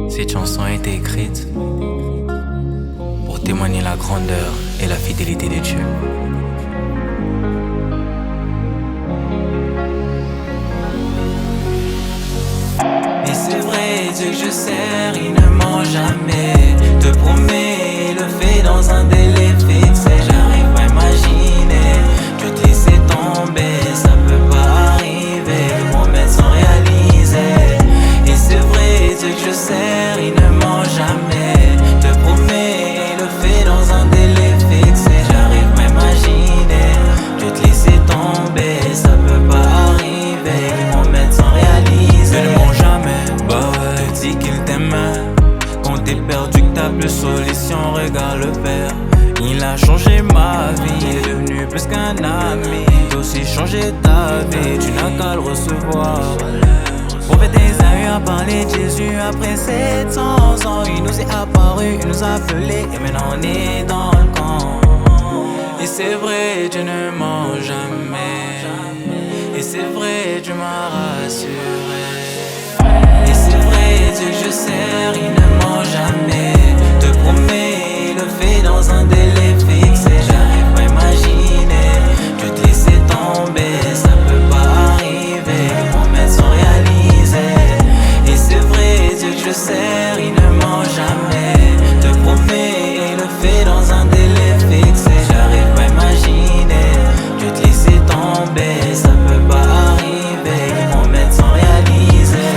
Cette chanson a été écrite pour témoigner la grandeur et la fidélité de Dieu. Et c'est vrai, Dieu que je sers, il ne ment jamais. Te promets, le fait dans un délai fixé. J'arrive pas à imaginer que te laisser tomber, ça peut pas arriver. Promesses sans réaliser. Et c'est vrai, Dieu que je sers, il ne ment jamais. Te promets, le fait dans un délai fixé. J'arrive pas à imaginer que te laisser tomber, ça peut pas arriver. Promesses sans réaliser. Ne ment jamais, bah ouais, te dis qu'il t'aime. Quand t'es perdu, que t'as plus solution, regarde le Père. Il a changé ma vie, il est devenu plus qu'un ami. T'as aussi changé ta vie, tu n'as qu'à le recevoir. Prophète Esaïe a parlé de Jésus après 700 ans. Il nous est apparu, il nous a appelés, et maintenant on est dans le camp. Et c'est vrai, Dieu ne ment jamais. Et c'est vrai, Dieu m'a rassuré. Et c'est vrai, Dieu que je sers, il ne ment jamais. Te promets, le fait dans un délai fixé. J'arrive pas à imaginer que te laisser tomber, ça peut pas arriver. Les promesses sont réalisées. Et c'est vrai, Dieu que je sers, il ne ment jamais. Te promets, le fait dans un délai fixé. J'arrive pas à imaginer que te laisser tomber, ça peut pas arriver. Les promesses sont réalisées.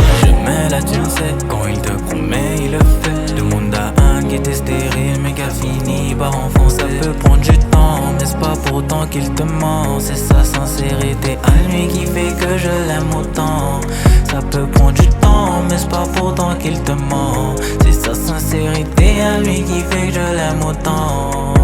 Là tu le sais, quand il te promet, il le fait. Demande à un qui était stérile, mais qui a fini par enfoncer. Ça peut prendre du temps, mais c'est pas pourtant qu'il te ment. C'est sa sincérité à lui qui fait que je l'aime autant. Ça peut prendre du temps, mais c'est pas pourtant qu'il te ment. C'est sa sincérité à lui qui fait que je l'aime autant.